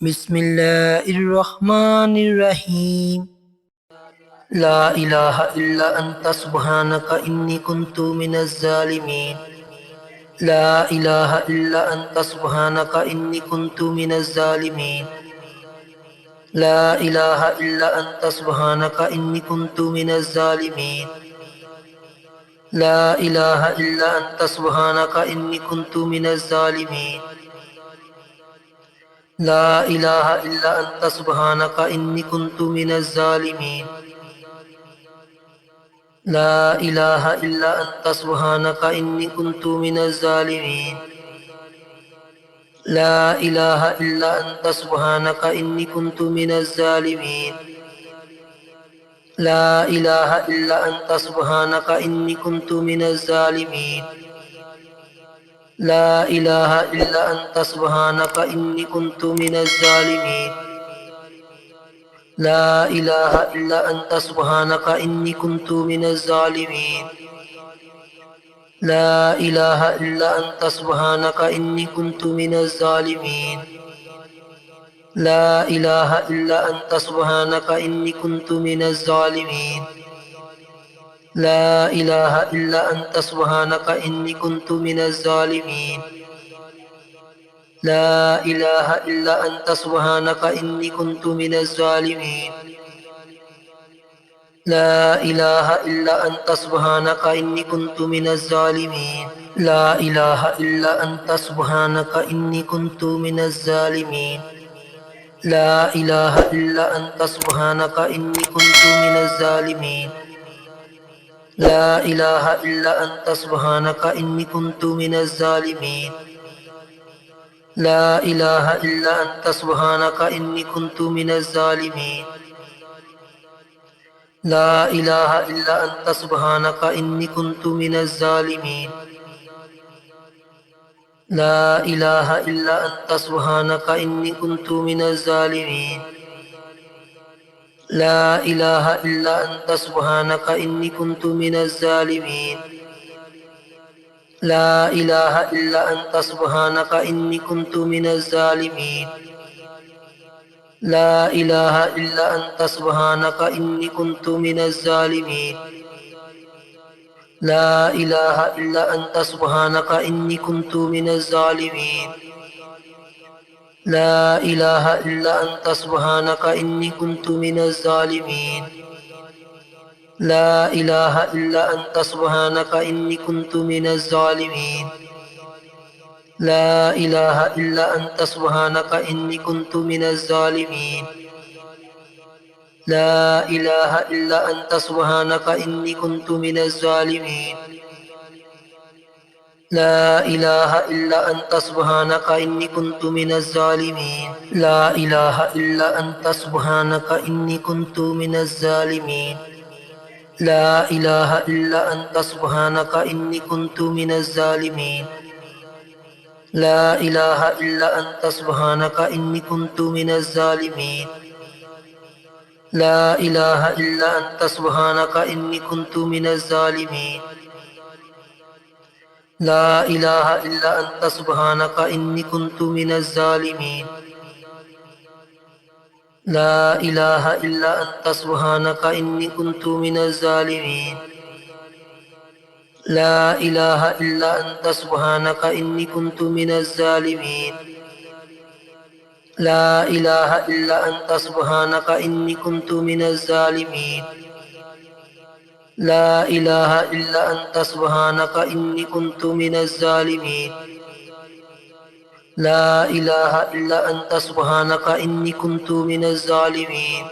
बिस्मिल्लाहिर्रहमानिर्रहीम। ला इलाहा इल्ला अंता सुब्हानका इन्नी कुन्तु मिनज़ ज़ालिमीन। ला इलाहा इल्ला अंता सुब्हानका इन्नी कुन्तु मिनज़ ज़ालिमीन। ला इलाहा इल्ला अंता सुब्हानका इन्नी कुन्तु मिनज़ ज़ालिमीन। ला इलाहा इल्ला अंता सुब्हानका इन्नी कुन्तु मिनज़ ज़ालिमीन। ला इलाहा इल्ला अंता सुब्हानका इन्नी कुन्तु मिनज़ ज़ालिमीन। ला इलाहा इल्ला अंता सुब्हानका इन्नी कुन्तु मिनज़ ज़ालिमीन। ला इलाहा इल्ला अंता सुब्हानका इन्नी कुन्तु मिनज़ ज़ालिमीन। ला इलाहा इल्ला अंता सुब्हानका इन्नी कुन्तु मिनज़ ज़ालिमीन। ला इलाहा इल्ला अंता सुब्हानका इन्नी कुन्तु मिनज़ ज़ालिमीन। ला इलाहा इल्ला अंता सुब्हानका इन्नी कुन्तु मिनज़ ज़ालिमीन। ला इलाहा इल्ला अंता सुब्हानका इन्नी कुन्तु मिनज़ ज़ालिमीन। ला इलाहा इल्ला अंता सुब्हानका इन्नी कुन्तु मिनज़ ज़ालिमीन। ला इलाहा इल्ला अंता सुब्हानका इन्नी कुन्तु मिनज़ ज़ालिमीन। ला इलाहा इल्ला अंता सुब्हानका इन्नी कुन्तु मिनज़ ज़ालिमीन। ला इलाहा इल्ला अंता सुब्हानका इन्नी कुन्तु मिनज़ ज़ालिमीन। ला इलाहा इल्ला अंता सुब्हानका इन्नी कुन्तु मिनज़ ज़ालिमीन। ला इलाहा इल्ला अंता सुब्हानका इन्नी कुन्तु मिनज़ ज़ालिमीन। ला इलाहा इल्ला अंता सुब्हानका इन्नी कुन्तु मिनज़ ज़ालिमीन। ला इलाहा इल्ला अंता सुब्हानका इन्नी कुन्तु मिनज़ ज़ालिमीन। ला इलाहा इल्ला अंता सुब्हानका इन्नी कुन्तु मिनज़ ज़ालिमीन। ला इलाहा इल्ला अंता सुब्हानका इन्नी कुन्तु मिनज़ ज़ालिमीन। ला इलाहा इल्ला अंता सुब्हानका इन्नी कुन्तु मिनज़ ज़ालिमीन। ला इलाहा इल्ला अंता सुब्हानका इन्नी कुन्तु मिनज़ ज़ालिमीन। ला इलाहा इल्ला अंता सुब्हानका इन्नी कुन्तु मिनज़ ज़ालिमीन। ला इलाहा इल्ला अंता सुब्हानका इन्नी कुन्तु मिनज़ ज़ालिमीन। ला इलाहा इल्ला अंता सुब्हानका इन्नी कुन्तु मिनज़ ज़ालिमीन। ला इलाहा इल्ला अंता सुब्हानका इन्नी कुन्तु मिनज़ ज़ालिमीन। ला इलाहा इल्ला अंता सुब्हानका इन्नी कुन्तु मिनज़ ज़ालिमीन। ला इलाहा इल्ला अंता सुब्हानका इन्नी कुन्तु मिनज़ ज़ालिमीन। ला इलाहा इल्ला अंता सुब्हानका इन्नी कुन्तु मिनज़ ज़ालिमीन। ला इलाहा इल्ला अंता सुब्हानका इन्नी कुन्तु मिनज़ ज़ालिमीन। ला इलाहा इल्ला अंता सुब्हानका इन्नी कुन्तु मिनज़ ज़ालिमीन। ला इलाहा इल्ला अंता सुब्हानका इन्नी कुन्तु मिनज़ ज़ालिमीन। ला इलाहा इल्ला अंता सुब्हानका इन्नी कुन्तु मिनज़ ज़ालिमीन। ला इलाहा इल्ला अंता सुब्हानका इन्नी कुन्तु मिनज़ ज़ालिमीन। ला इलाहा इल्ला अंता सुब्हानका इन्नी कुन्तु मिनज़ ज़ालिमीन। ला इलाहा इल्ला अंता सुब्हानका इन्नी कुन्तु मिनज़ ज़ालिमीन। ला इलाहा इल्ला अंता सुब्हानका इन्नी कुन्तु मिनज़ ज़ालिमीन। ला इलाहा इल्ला अंता सुब्हानका इन्नी कुन्तु मिनज़ ज़ालिमीन। ला इलाहा इल्ला अंता सुब्हानका इन्नी कुन्तु मिनज़ ज़ालिमीन।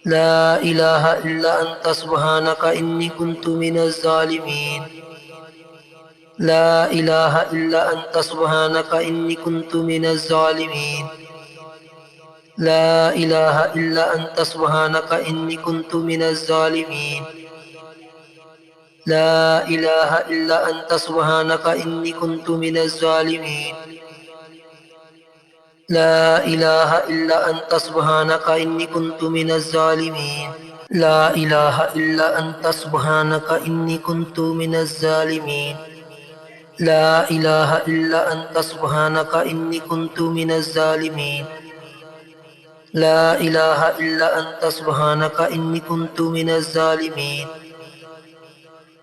ला इलाहा इल्ला अंता सुब्हानका इन्नी कुन्तु मिनज़ ज़ालिमीन। ला इलाहा इल्ला अंता सुब्हानका इन्नी कुन्तु मिनज़ ज़ालिमीन। ला इलाहा इल्ला अंता सुब्हानका इन्नी कुन्तु मिनज़ ज़ालिमीन। ला इलाहा इल्ला अंता सुब्हानका इन्नी कुन्तु मिनज़ ज़ालिमीन। ला इलाहा इल्ला अंता सुब्हानका इन्नी कुन्तु मिनज़ ज़ालिमीन। ला इलाहा इल्ला अंता सुब्हानका इन्नी कुन्तु मिनज़ ज़ालिमीन। لا إله إلا أنت سبحانك إني كنت من الظالمين لا إله إلا أنت سبحانك إني كنت من الظالمين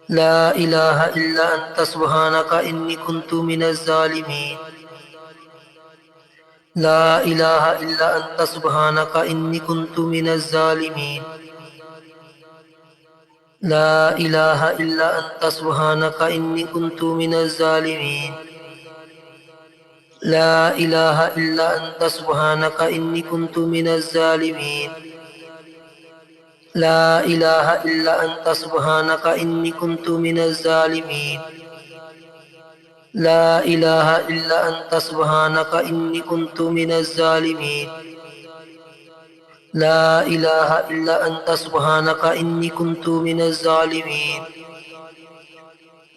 لا إله إلا أنت سبحانك إني كنت من الظالمين لا إله إلا أنت سبحانك إني كنت من الظالمين لا إله إلا أنت سبحانك إني كنت من الظالمين لا إله إلا أنت سبحانك إني كنت من الظالمين لا إله إلا أنت سبحانك إني كنت من الظالمين لا إله إلا أنت سبحانك إني كنت من الظالمين لا إله إلا أنت سبحانك إني كنت من الظالمين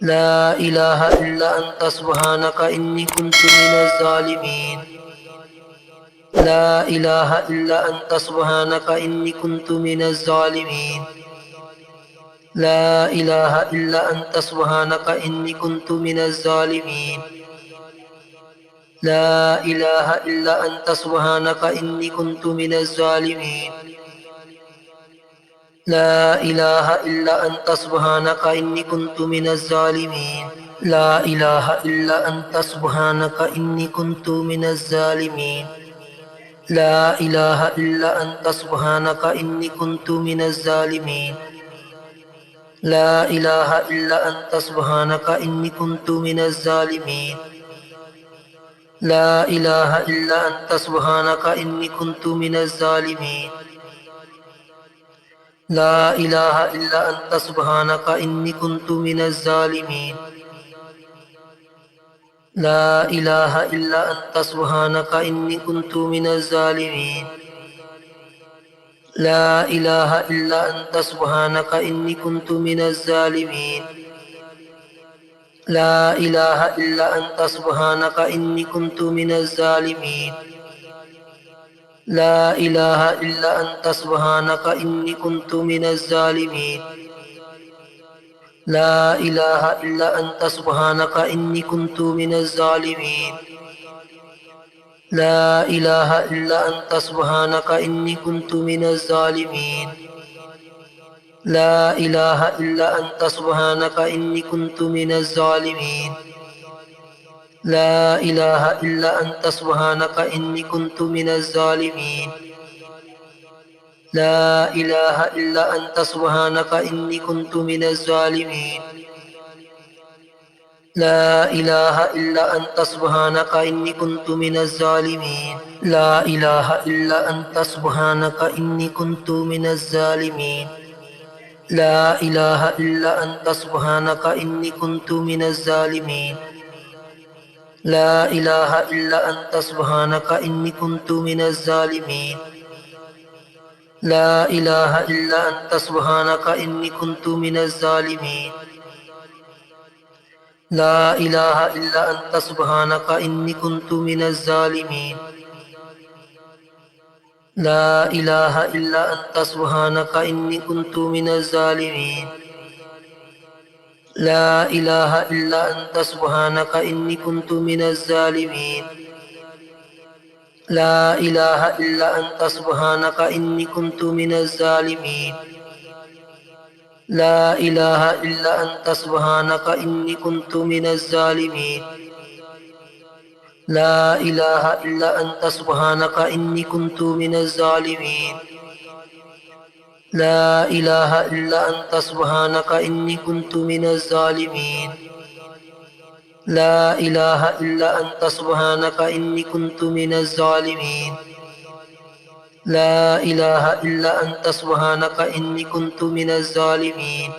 لا إله إلا أنت سبحانك إني كنت من الظالمين لا إله إلا أنت سبحانك إني كنت من الظالمين لا إله إلا أنت سبحانك إني كنت من الظالمين لا إله إلا أنت سبحانك إني كنت من الظالمين لا إله إلا أنت سبحانك إني كنت من الظالمين لا إله إلا أنت سبحانك إني كنت من الظالمين لا إله إلا أنت سبحانك إني كنت من الظالمين لا إله إلا أنت سبحانك إني كنت من الظالمين لا إله إلا أنت سبحانك إني كنت من الظالمين لا إله إلا أنت سبحانك إني كنت من الظالمين لا إله إلا أنت سبحانك إني كنت من الظالمين لا إله إلا أنت سبحانك إني كنت من الظالمين لا إله إلا أنت سبحانك إني كنت من الظالمين لا إله إلا أنت سبحانك إني كنت من الظالمين لا إله إلا أنت سبحانك إني كنت من الظالمين لا إله إلا أنت سبحانك إني كنت من الظالمين لا إله إلا أنت سبحانك إني كنت من الظالمين لا إله إلا أنت سبحانك إني كنت من الظالمين لا إله إلا أنت سبحانك إني كنت من الظالمين لا إله إلا أنت سبحانك إني كنت من الظالمين لا إله إلا أنت سبحانك إني كنت من الظالمين لا إله إلا أنت سبحانك إني كنت من الظالمين لا إله إلا أنت سبحانك إني كنت من الظالمين لا إله إلا أنت سبحانك إني كنت من الظالمين لا إله إلا أنت سبحانك إني كنت من الظالمين لا إله إلا أنت سبحانك إني كنت من الظالمين لا إله إلا أنت سبحانك إني كنت من الظالمين لا إله إلا أنت سبحانك إني كنت من الظالمين لا إله إلا أنت سبحانك إني كنت من الظالمين لا إله إلا أنت سبحانك إني كنت من الظالمين لا إله إلا أنت سبحانك إني كنت من الظالمين لا إله إلا أنت سبحانك إني كنت من الظالمين لا إله إلا أنت سبحانك إني كنت من الظالمين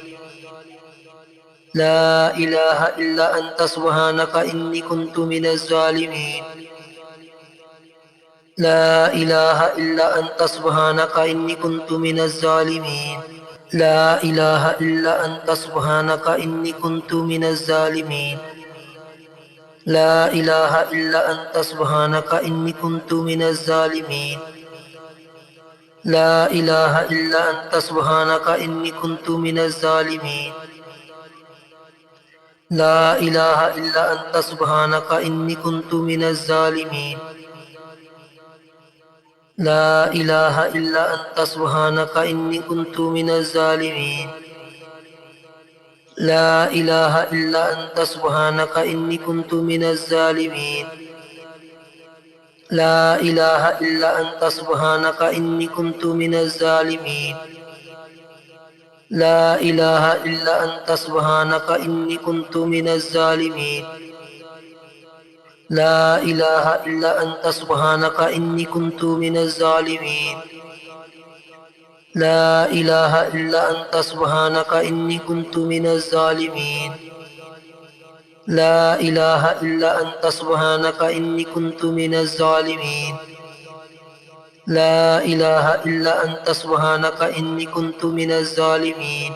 لا إله إلا أنت سبحانك إني كنت من الظالمين لا إله إلا أنت سبحانك إني كنت من الظالمين لا إله إلا أنت سبحانك إني كنت من الظالمين لا إله إلا أنت سبحانك إني كنت من الظالمين لا إله إلا أنت سبحانك إني كنت من الظالمين لا إله إلا أنت سبحانك إني كنت من الظالمين لا إله إلا أنت سبحانك إني كنت من الظالمين لا إله إلا أنت سبحانك إني كنت من الظالمين لا إله إلا أنت سبحانك إني كنت من الظالمين لا إله إلا أنت سبحانك إني كنت من الظالمين لا إله إلا أنت سبحانك إني كنت من الظالمين لا إله إلا أنت سبحانك إني كنت من الظالمين لا إله إلا أنت سبحانك إني كنت من الظالمين لا إله إلا أنت سبحانك إني كنت من الظالمين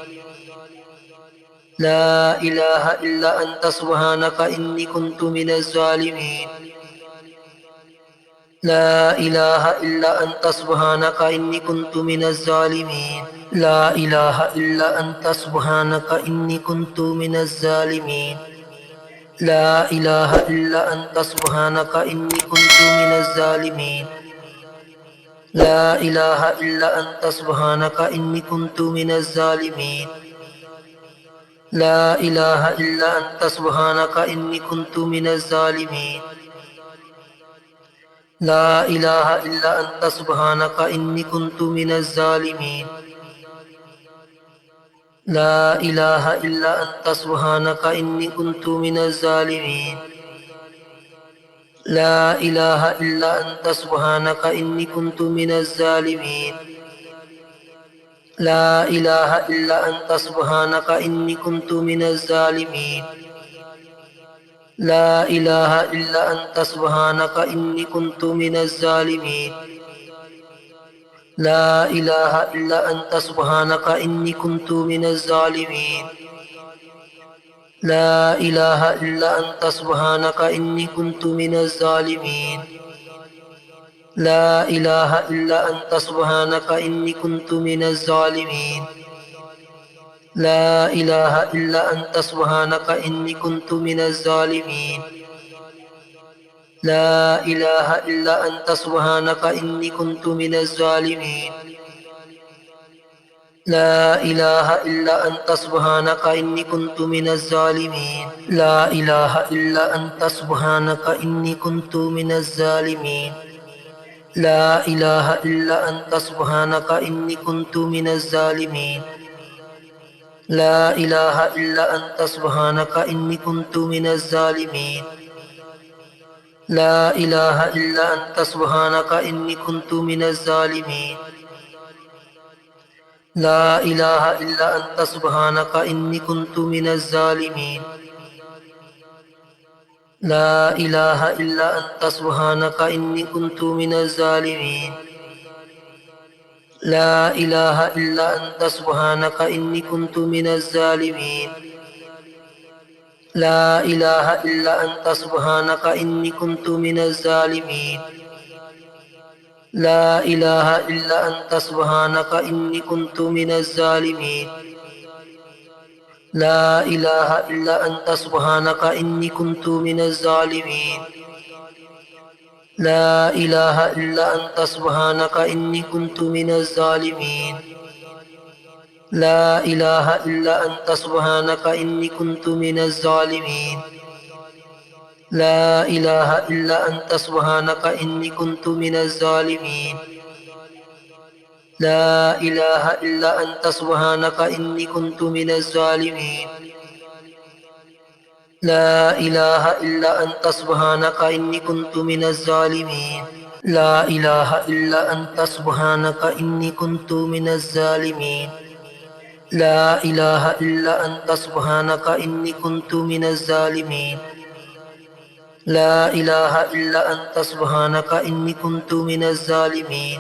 لا إله إلا أنت سبحانك إني كنت من الظالمين لا إله إلا أنت سبحانك إني كنت من الظالمين لا إله إلا أنت سبحانك إني كنت من الظالمين لا إله إلا أنت سبحانك إني كنت من الظالمين لا إله إلا أنت سبحانك إني كنت من الظالمين لا إله إلا أنت سبحانك إني كنت من الظالمين لا إله إلا أنت سبحانك إني كنت من الظالمين لا إله إلا أنت سبحانك إني كنت من الظالمين لا إله إلا أنت سبحانك إني كنت من الظالمين لا إله إلا أنت سبحانك إني كنت من الظالمين لا إله إلا أنت سبحانك إني كنت من الظالمين لا إله إلا أنت سبحانك إني كنت من الظالمين لا إله إلا أنت سبحانك إني كنت من الظالمين لا إله إلا أنت سبحانك إني كنت من الظالمين لا إله إلا أنت سبحانك إني كنت من الظالمين لا إله إلا أنت سبحانك إني كنت من الظالمين لا إله إلا أنت سبحانك إني كنت من الظالمين لا إله إلا أنت سبحانك إني كنت من الظالمين لا إله إلا أنت سبحانك إني كنت من الظالمين لا إله إلا أنت سبحانك إني كنت من الظالمين لا إله إلا أنت سبحانك إني كنت من الظالمين لا إله إلا أنت سبحانك إني كنت من الظالمين لا إله إلا أنت سبحانك إني كنت من الظالمين لا إله إلا أنت سبحانك إني كنت من الظالمين لا إله إلا أنت سبحانك إني كنت من الظالمين لا إله إلا أنت سبحانك إني كنت من الظالمين لا إله إلا أنت سبحانك إني كنت من الظالمين لا إله إلا أنت سبحانك إني كنت من الظالمين لا إله إلا أنت سبحانك إني كنت من الظالمين لا إله إلا أنت سبحانك إني كنت من الظالمين لا إله إلا أنت سبحانك إني كنت من الظالمين لا إله إلا أنت سبحانك إني كنت من الظالمين لا إله إلا أنت سبحانك إني كنت من الظالمين لا إله إلا أنت سبحانك إني كنت من الظالمين لا إله إلا أنت سبحانك إني كنت من الظالمين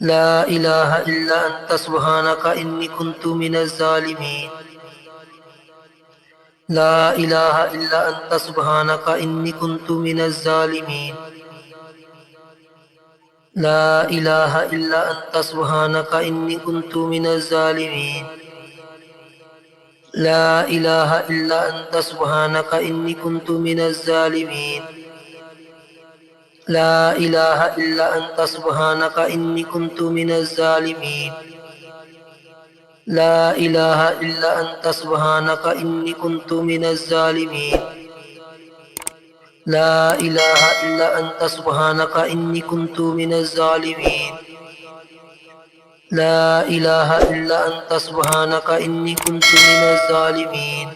لا إله إلا أنت سبحانك إني كنت من الظالمين لا إله إلا أنت سبحانك إني كنت من الظالمين لا إله إلا أنت سبحانك إني كنت من الظالمين لا إله إلا أنت سبحانك إني كنت من الظالمين لا إله إلا أنت سبحانك إني كنت من الظالمين لا إله إلا أنت سبحانك إني كنت من الظالمين لا إله إلا أنت سبحانك إني كنت من الظالمين لا إله إلا أنت سبحانك إني كنت من الظالمين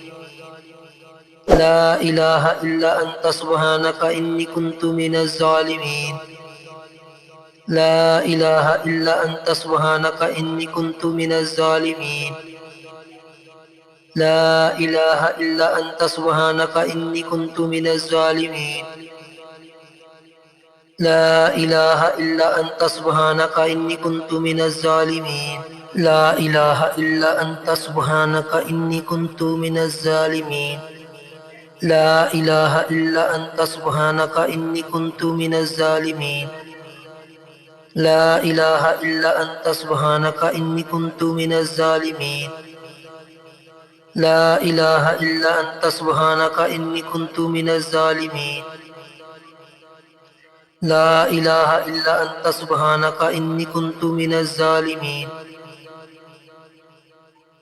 لا إله إلا أنت سبحانك إني كنت من الظالمين لا إله إلا أنت سبحانك إني كنت من الظالمين لا إله إلا أنت سبحانك إني كنت من الظالمين لا إله إلا أنت سبحانك إني كنت من الظالمين لا إله إلا أنت سبحانك إني كنت من الظالمين لا إله إلا أنت سبحانك إني كنت من الظالمين لا إله إلا أنت سبحانك إني كنت من الظالمين لا إله إلا أنت سبحانك إني كنت من الظالمين لا إله إلا أنت سبحانك إني كنت من الظالمين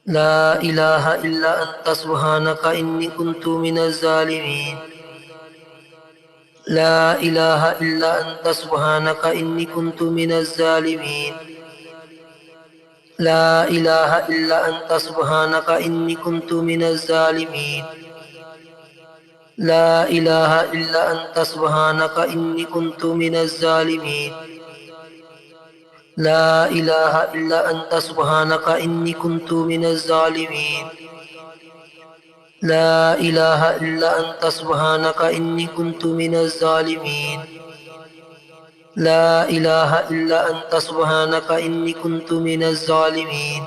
لا إله إلا أنت سبحانك إني كنت من الظالمين لا إله إلا أنت سبحانك إني كنت من الظالمين لا إله إلا أنت سبحانك إني كنت من الظالمين لا إله إلا أنت سبحانك إني كنت من الظالمين لا إله إلا أنت سبحانك إني كنت من الظالمين لا إله إلا أنت سبحانك إني كنت من الظالمين لا إله إلا أنت سبحانك إني كنت من الظالمين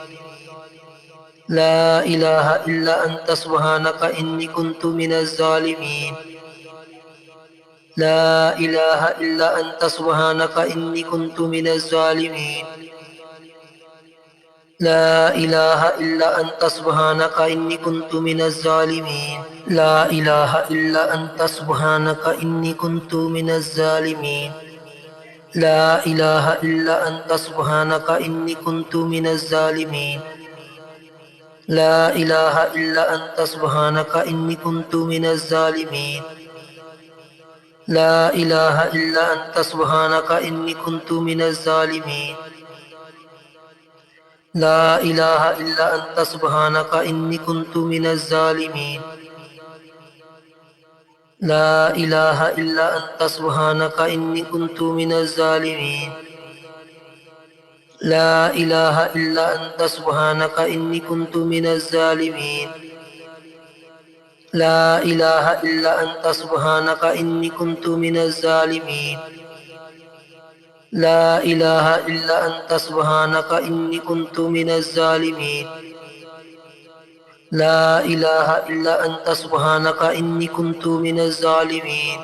لا إله إلا أنت سبحانك إني كنت من الظالمين لا إله إلا أنت سبحانك إني كنت من الظالمين لا إله إلا أنت سبحانك إني كنت من الظالمين لا إله إلا أنت سبحانك إني كنت من الظالمين لا إله إلا أنت سبحانك إني كنت من الظالمين لا إله إلا أنت سبحانك إني كنت من الظالمين لا إله إلا أنت سبحانك إني كنت من الظالمين لا إله إلا أنت سبحانك إني كنت من الظالمين لا إله إلا أنت سبحانك إني كنت من الظالمين لا إله إلا أنت سبحانك إني كنت من الظالمين لا إله إلا أنت سبحانك إني كنت من الظالمين لا إله إلا أنت سبحانك إني كنت من الظالمين لا إله إلا أنت سبحانك إني كنت من الظالمين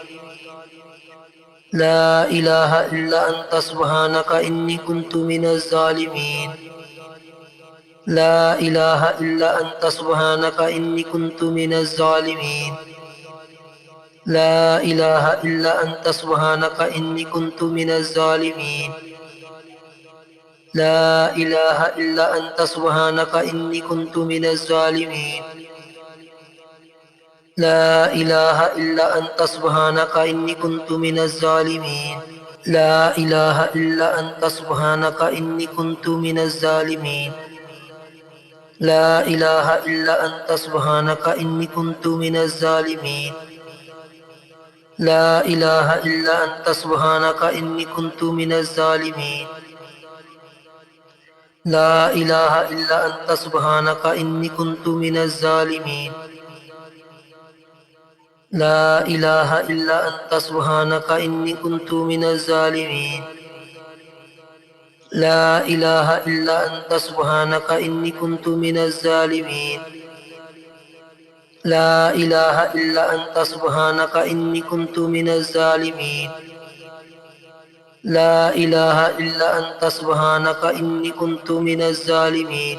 لا إله إلا أنت سبحانك إني كنت من الظالمين لا إله إلا أنت سبحانك إني كنت من الظالمين لا إله إلا أنت سبحانك إني كنت من الظالمين لا إله إلا أنت سبحانك إني كنت من الظالمين لا إله إلا أنت سبحانك إني كنت من الظالمين لا إله إلا أنت سبحانك إني كنت من الظالمين لا إله إلا أنت سبحانك إني كنت من الظالمين لا إله إلا أنت سبحانك إني كنت من الظالمين لا إله إلا أنت سبحانك إني كنت من الظالمين لا إله إلا أنت سبحانك إني كنت من الظالمين لا إله إلا أنت سبحانك إني كنت من الظالمين لا إله إلا أنت سبحانك إني كنت من الظالمين لا إله إلا أنت سبحانك إني كنت من الظالمين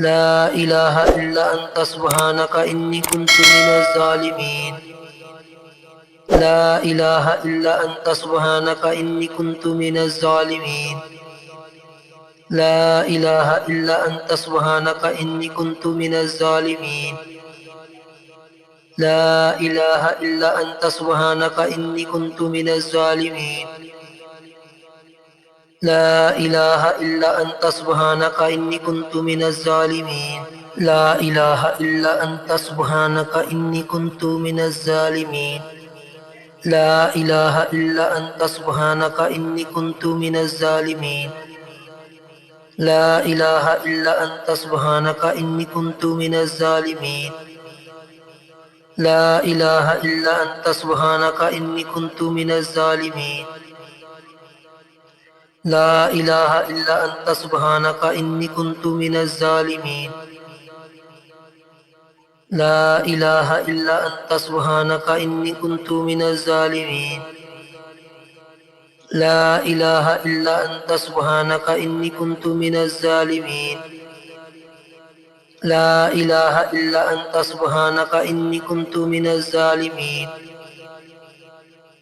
لا إله إلا أنت سبحانك إني كنت من الظالمين لا إله إلا أنت سبحانك إني كنت من الظالمين لا إله إلا أنت سبحانك إني كنت من الظالمين لا إله إلا أنت سبحانك إني كنت من الظالمين لا إله إلا أنت سبحانك إني كنت من الظالمين لا إله إلا أنت سبحانك إني كنت من الظالمين لا إله إلا أنت سبحانك إني كنت من الظالمين لا إله إلا أنت سبحانك إني كنت من الظالمين لا إله إلا أنت سبحانك إني كنت من الظالمين لا إله إلا أنت سبحانك إني كنت من الظالمين لا إله إلا أنت سبحانك إني كنت من الظالمين لا إله إلا أنت سبحانك إني كنت من الظالمين لا إله إلا أنت سبحانك إني كنت من الظالمين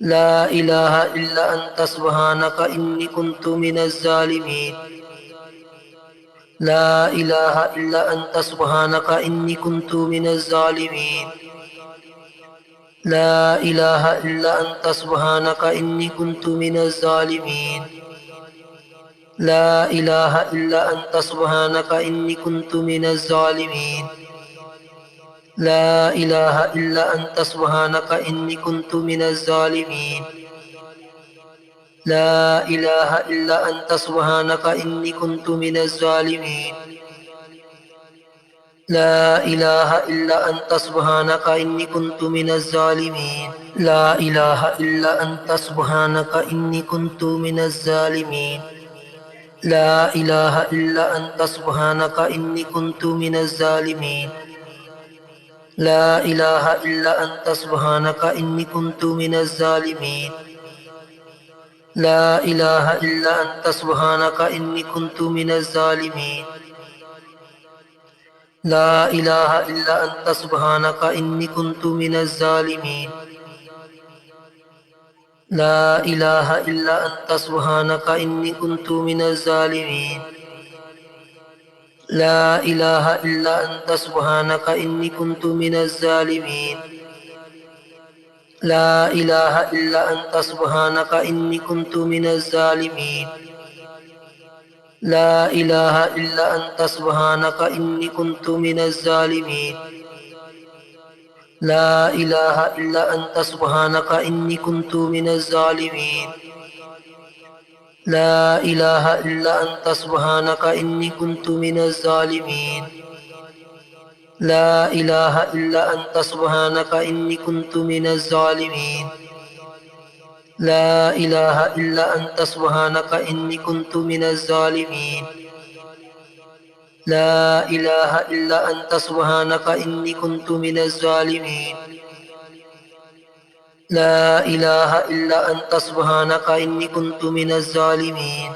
لا إله إلا أنت سبحانك إني كنت من الظالمين لا إله إلا أنت سبحانك إني كنت من الظالمين لا إله إلا أنت سبحانك إني كنت من الظالمين لا إله إلا أنت سبحانك إني كنت من الظالمين لا إله إلا أنت سبحانك إني كنت من الظالمين لا إله إلا أنت سبحانك إني كنت من الظالمين لا إله إلا أنت سبحانك إني كنت من الظالمين لا إله إلا أنت سبحانك إني كنت من الظالمين لا إله إلا أنت سبحانك إني كنت من الظالمين لا إله إلا أنت سبحانك إني كنت من الظالمين لا إله إلا أنت سبحانك إني كنت من الظالمين لا إله إلا أنت سبحانك إني كنت من الظالمين لا إله إلا أنت سبحانك إني كنت من الظالمين لا إله إلا أنت سبحانك إني كنت من الظالمين لا إله إلا أنت سبحانك إني كنت من الظالمين لا إله إلا أنت سبحانك إني كنت من الظالمين لا إله إلا أنت سبحانك إني كنت من الظالمين لا إله إلا أنت سبحانك إني كنت من الظالمين لا إله إلا أنت سبحانك إني كنت من الظالمين لا إله إلا أنت سبحانك إني كنت من الظالمين لا إله إلا أنت سبحانك إني كنت من الظالمين لا إله إلا أنت سبحانك إني كنت من الظالمين